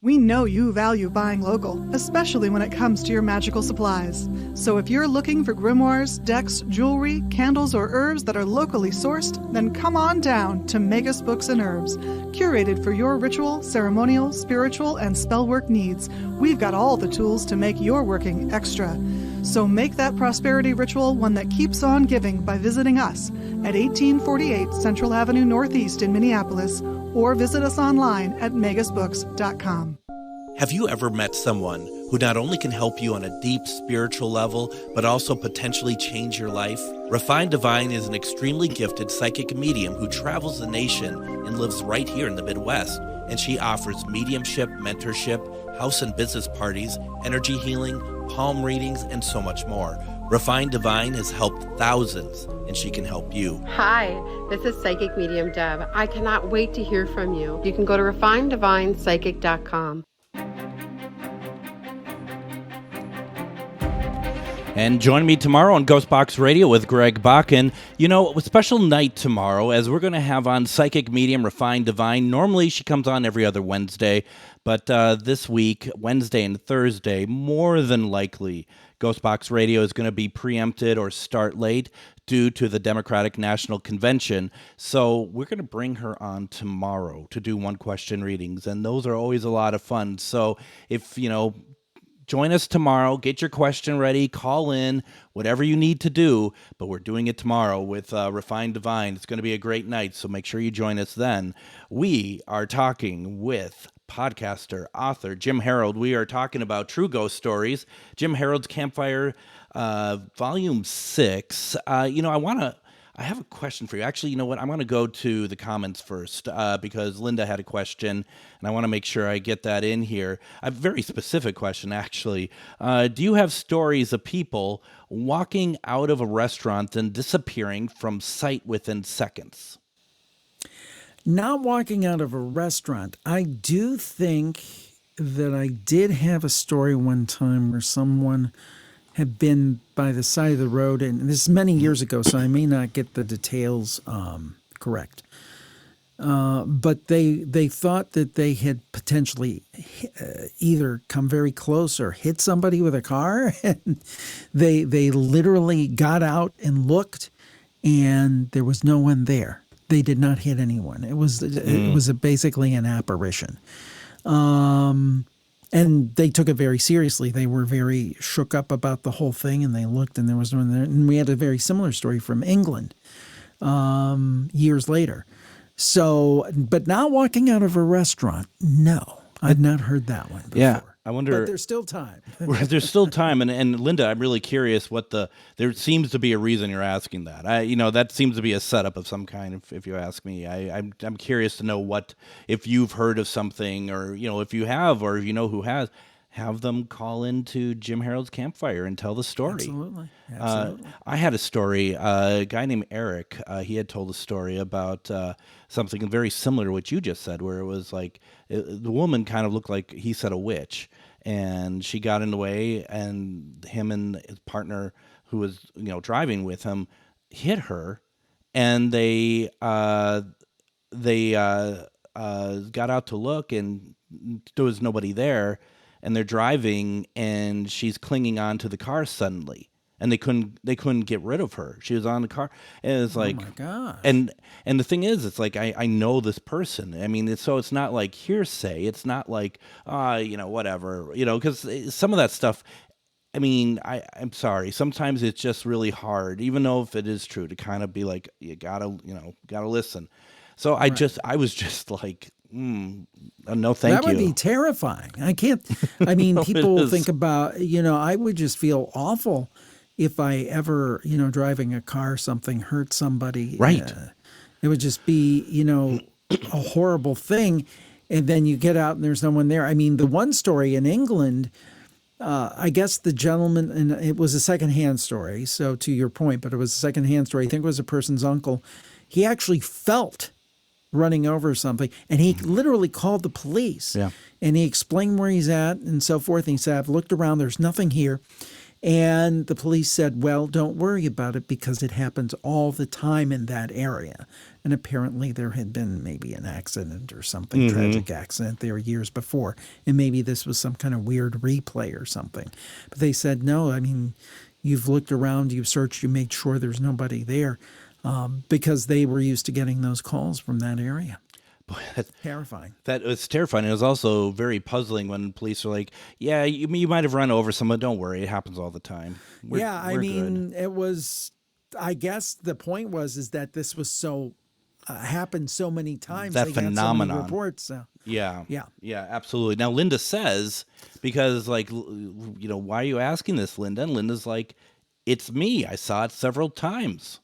We know you value buying local, especially when it comes to your magical supplies. So if you're looking for grimoires, decks, jewelry, candles, or herbs that are locally sourced, then come on down to Magus Books and Herbs. Curated for your ritual, ceremonial, spiritual, and spellwork needs, we've got all the tools to make your working extra. So make that prosperity ritual one that keeps on giving by visiting us at 1848 Central Avenue Northeast in Minneapolis, or visit us online at magusbooks.com. Have you ever met someone who not only can help you on a deep spiritual level, but also potentially change your life? Refined Divine is an extremely gifted psychic medium who travels the nation and lives right here in the Midwest. And she offers mediumship, mentorship, house and business parties, energy healing, palm readings, and so much more. Refined Divine has helped thousands, and she can help you. Hi, this is Psychic Medium Deb. I cannot wait to hear from you. You can go to refineddivinepsychic.com. And join me tomorrow on GhostBox Radio with Greg Bakun. You know, a special night tomorrow, as we're going to have on Psychic Medium Refined Divine. Normally she comes on every other Wednesday, but this week, Wednesday and Thursday, more than likely, GhostBox Radio is going to be preempted or start late due to the Democratic National Convention. So we're going to bring her on tomorrow to do one-question readings, and those are always a lot of fun. So if, join us tomorrow, get your question ready, call in, whatever you need to do, but we're doing it tomorrow with Refined Divine. It's going to be a great night, so make sure you join us then. We are talking with podcaster, author Jim Harold. We are talking about true ghost stories. Jim Harold's Campfire, Volume 6. I have a question for you. Actually, you know what? I'm going to go to the comments first because Linda had a question, and I want to make sure I get that in here. A very specific question, actually. Do you have stories of people walking out of a restaurant and disappearing from sight within seconds? Not walking out of a restaurant. I do think that I did have a story one time where someone had been by the side of the road, and this is many years ago, so I may not get the details correct. But they thought that they had potentially either come very close or hit somebody with a car, and they literally got out and looked, and there was no one there. They did not hit anyone. It was basically an apparition. And they took it very seriously. They were very shook up about the whole thing, and they looked, and there was no one there. And we had a very similar story from England years later. So, but not walking out of a restaurant, no. I've not heard that one before. Yeah, I wonder. But there's still time. There's still time, and Linda, I'm really curious there seems to be a reason you're asking that. That seems to be a setup of some kind. If you ask me, I'm curious to know if you've heard of something, or if you have, or if you know who has. Have them call into Jim Harold's Campfire and tell the story. Absolutely. I had a story. A guy named Eric, he had told a story about something very similar to what you just said, where it was like the woman kind of looked like, he said, a witch. And she got in the way, and him and his partner, who was driving with him, hit her. And they got out to look, and there was nobody there. and they're driving, and she's clinging onto the car suddenly, and they couldn't get rid of her. She was on the car, and it's like, oh my gosh. and the thing is, it's like I know this person. I mean, it's not like hearsay. It's not like whatever, because some of that stuff. I mean, I'm sorry. Sometimes it's just really hard, even though if it is true, to kind of be like, you gotta listen. So I was just like, no, thank you. That would be terrifying. I can't. I mean, people think about, I would just feel awful if I ever, driving a car, something hurt somebody. Right. It would just be, a horrible thing. And then you get out and there's no one there. I mean, the one story in England, I guess the gentleman, and it was a secondhand story. So to your point, but it was a secondhand story. I think it was a person's uncle. He actually felt running over something, and he literally called the police. Yeah. And he explained where he's at and so forth. And he said, I've looked around, there's nothing here. And the police said, well, don't worry about it because it happens all the time in that area. And apparently there had been maybe an accident or something, tragic accident there years before. And maybe this was some kind of weird replay or something. But they said, no, I mean, you've looked around, you've searched, you made sure there's nobody there, because they were used to getting those calls from that area. Boy, that's terrifying. That was terrifying. It was also very puzzling when police are like, "Yeah, you might have run over someone. Don't worry, it happens all the time." We're good. It was. I guess the point is that this was so happened so many times. That they got phenomenon. So many reports. So. Yeah, absolutely. Now Linda says, because why are you asking this, Linda? And Linda's like, it's me. I saw it several times.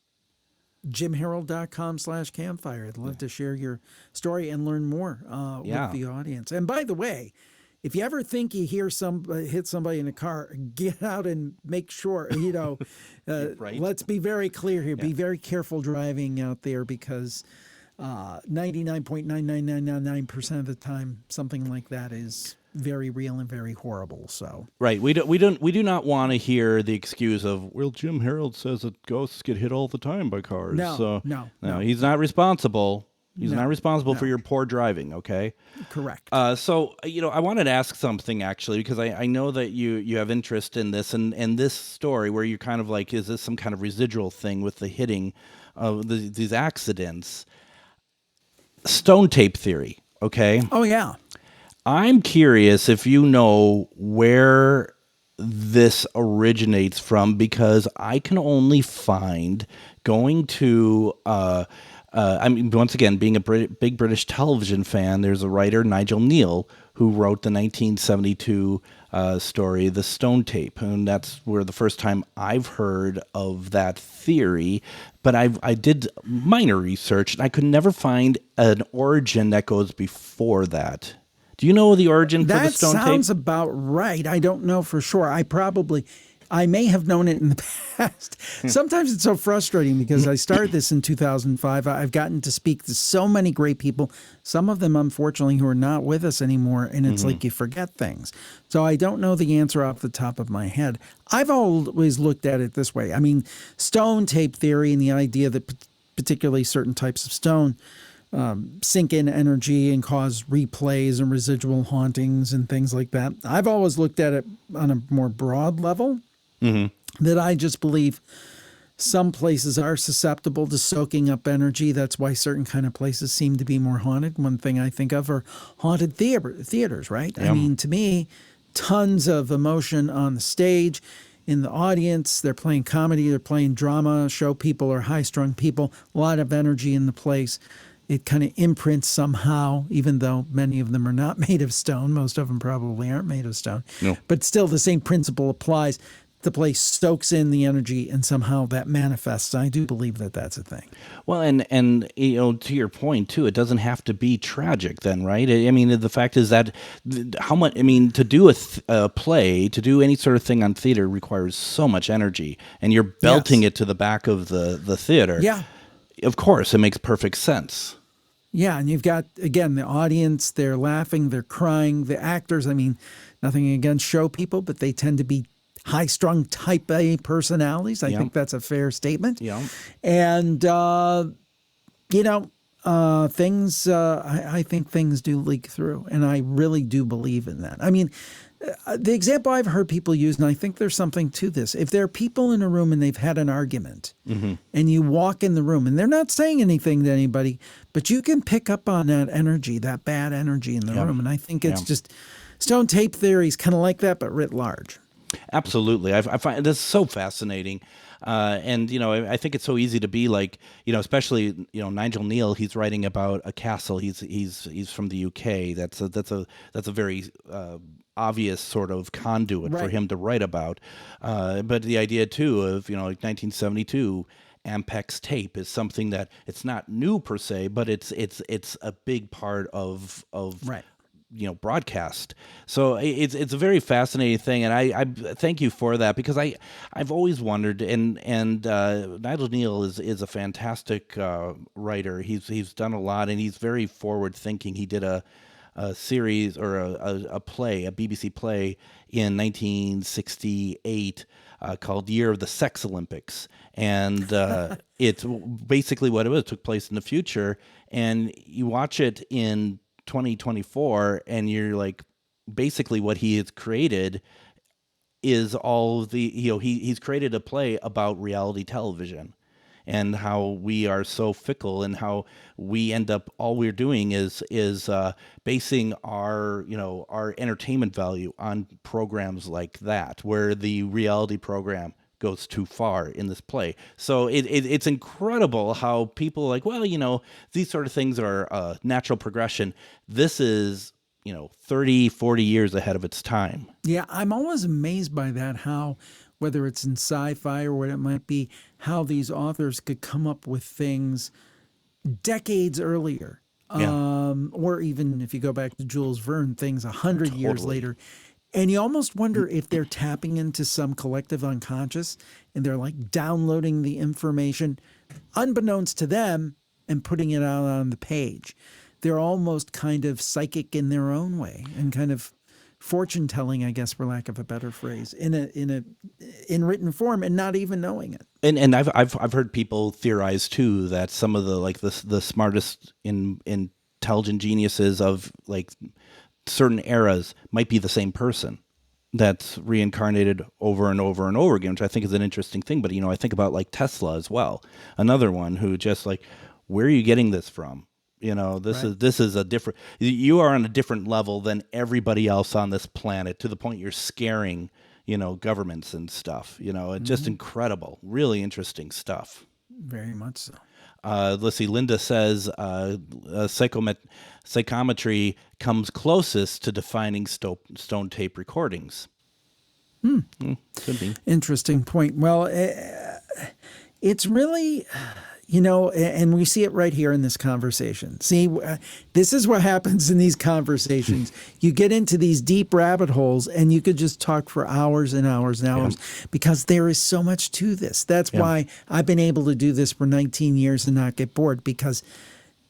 JimHarold.com/campfire. I'd love to share your story and learn more with the audience. And by the way, if you ever think you hear somebody hit somebody in a car, get out and make sure, right. Let's be very clear here. Yeah. Be very careful driving out there because 99.99999% of the time, something like that is very real and very horrible. So right, we do not want to hear the excuse of, well, Jim Harold says that ghosts get hit all the time by cars. No. He's not responsible. He's not responsible for your poor driving. Okay, correct. So I wanted to ask something actually, because I know that you have interest in this and this story where you're kind of like, is this some kind of residual thing with the hitting of these accidents? Stone tape theory. Okay. Oh yeah. I'm curious if you know where this originates from, because I can only find going to, once again, being a big British television fan, there's a writer, Nigel Neal, who wrote the 1972 story, The Stone Tape. And that's where the first time I've heard of that theory. But I did minor research, and I could never find an origin that goes before that. Do you know the origin for the stone tape? That sounds about right. I don't know for sure. I may have known it in the past. Sometimes it's so frustrating because I started this in 2005. I've gotten to speak to so many great people, some of them, unfortunately, who are not with us anymore, and it's like you forget things. So I don't know the answer off the top of my head. I've always looked at it this way. I mean, stone tape theory and the idea that particularly certain types of stone sink in energy and cause replays and residual hauntings and things like that. I've always looked at it on a more broad level, that I just believe some places are susceptible to soaking up energy. That's why certain kind of places seem to be more haunted. One thing I think of are haunted theaters, right? Yeah. I mean, to me, tons of emotion on the stage, in the audience. They're playing comedy, they're playing drama, show people are high-strung people, a lot of energy in the place. It kind of imprints somehow, even though many of them are not made of stone. Most of them probably aren't made of stone. No. But still, the same principle applies. The place soaks in the energy, and somehow that manifests. I do believe that that's a thing. Well, and to your point too, it doesn't have to be tragic then, right? I mean, the fact is that how much? I mean, to do a play, to do any sort of thing on theater requires so much energy, and you're belting it to the back of the theater. Yeah. Of course, it makes perfect sense. Yeah, and you've got, again, the audience, they're laughing, they're crying, the actors, I mean, nothing against show people, but they tend to be high-strung type A personalities. I think that's a fair statement. Yeah. And, things, I think things do leak through, and I really do believe in that. I mean, The example I've heard people use, and I think there's something to this, if there are people in a room and they've had an argument, and you walk in the room and they're not saying anything to anybody, but you can pick up on that energy, that bad energy in the room. And I think it's just stone tape theory is kind of like that, but writ large. Absolutely. I find this so fascinating. And, I think it's so easy to be like, especially, Nigel Neal, he's writing about a castle. He's from the UK. That's a very obvious sort of conduit for him to write about. But the idea too of, like 1972, Ampex tape is something that it's not new per se, but it's a big part of broadcast. So it's a very fascinating thing, and I thank you for that, because I've always wondered, and Nigel Neal is a fantastic writer. He's done a lot, and he's very forward thinking. He did a series or a play, a BBC play in 1968 called Year of the Sex Olympics, and it's basically what it was. It took place in the future, and you watch it in 2024, and you're like, basically what he has created is all the, he's created a play about reality television and how we are so fickle, and how we end up, all we're doing is basing our entertainment value on programs like that, where the reality program goes too far in this play. So it's incredible how people are like, well, these sort of things are natural progression. This is, 30, 40 years ahead of its time. Yeah, I'm always amazed by that, how, whether it's in sci-fi or what it might be, how these authors could come up with things decades earlier. Or even if you go back to Jules Verne, things 100 years later. And you almost wonder if they're tapping into some collective unconscious, and they're like downloading the information unbeknownst to them and putting it out on the page. They're almost kind of psychic in their own way, and kind of fortune telling, I guess, for lack of a better phrase, in written form, and not even knowing it. And I've heard people theorize too that some of the smartest intelligent geniuses of like certain eras might be the same person that's reincarnated over and over and over again, which I think is an interesting thing. But, I think about like Tesla as well, another one who just like, where are you getting this from? This is a different, you are on a different level than everybody else on this planet, to the point you're scaring, governments and stuff. It's just incredible, really interesting stuff. Very much so. Let's see. Linda says psychometry comes closest to defining stone tape recordings. Could be. Interesting point. Well, it's really, and we see it right here in this conversation. See, this is what happens in these conversations. You get into these deep rabbit holes, and you could just talk for hours and hours and hours, because there is so much to this. That's why I've been able to do this for 19 years and not get bored, because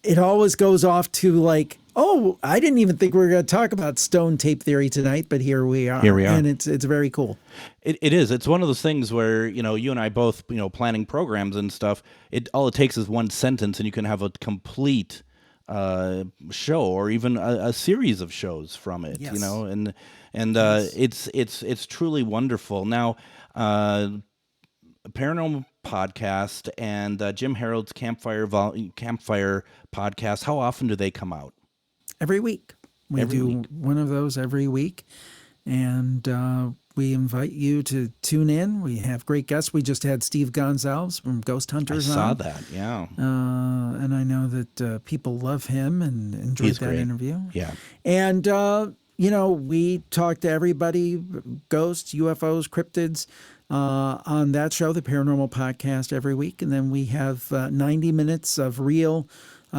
it always goes off to like, oh, I didn't even think we were going to talk about stone tape theory tonight, but here we are. And it's very cool. It is. It's one of those things where, you and I both, planning programs and stuff, all it takes is one sentence, and you can have a complete show, or even a series of shows from it, and it's truly wonderful. Now, Paranormal Podcast and Jim Harold's Campfire podcast, how often do they come out? Every week. We do one of those every week, and we invite you to tune in. We have great guests. We just had Steve Gonzalez from Ghost Hunters on. I saw that, yeah. And I know that people love him and enjoyed that interview. Yeah. And, we talk to everybody, ghosts, UFOs, cryptids, on that show, the Paranormal Podcast, every week. And then we have 90 minutes of real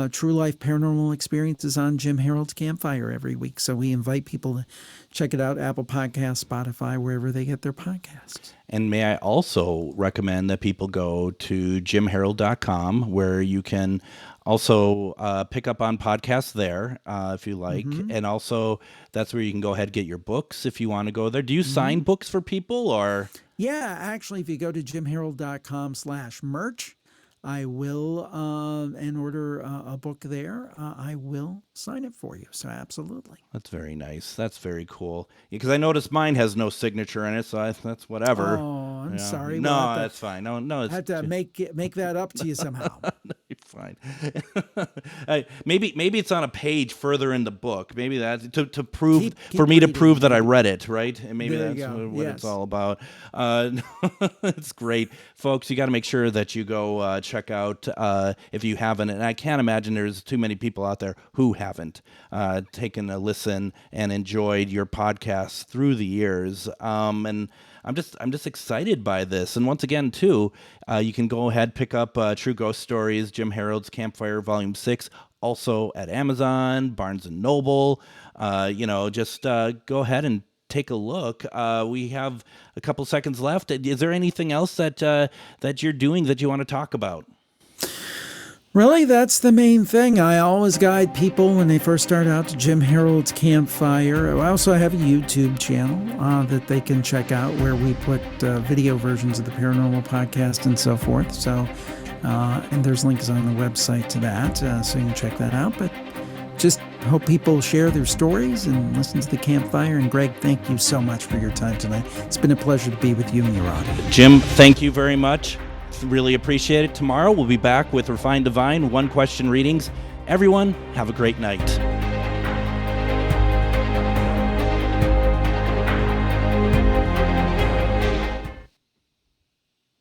true life paranormal experiences on Jim Harold's Campfire every week. So we invite people to check it out, Apple Podcasts, Spotify, wherever they get their podcasts. And may I also recommend that people go to jimharold.com, where you can also pick up on podcasts there if you like. And also that's where you can go ahead and get your books if you want to go there. Do you sign books for people, or? Yeah, actually, if you go to jimharold.com/merch, I will, and order a book there, I will sign it for you. So absolutely. That's very nice. That's very cool. Because I noticed mine has no signature in it, so that's whatever. Oh, I'm sorry. No, that's fine. No, it's I had to make that up to you somehow. You're fine. Maybe it's on a page further in the book. Maybe that's to prove for me to prove that I read it, right? And maybe There that's you go. what Yes. it's all about. It's great, folks. You got to make sure that you go check out if you haven't. And I can't imagine there's too many people out there who haven't taken a listen and enjoyed your podcast through the years. And I'm just excited by this. And once again, too, you can go ahead, pick up True Ghost Stories, Jim Harold's Campfire Volume 6, also at Amazon, Barnes & Noble. Just go ahead and take a look. We have a couple seconds left. Is there anything else that you're doing that you want to talk about? Really, that's the main thing. I always guide people when they first start out to Jim Harold's Campfire. I also have a YouTube channel that they can check out where we put video versions of the Paranormal Podcast and so forth. So, and there's links on the website to that, so you can check that out. But just hope people share their stories and listen to the Campfire. And Greg, thank you so much for your time tonight. It's been a pleasure to be with you and your audience. Jim, thank you very much. Really appreciate it. Tomorrow we'll be back with Refined Divine, one question readings. Everyone, have a great night.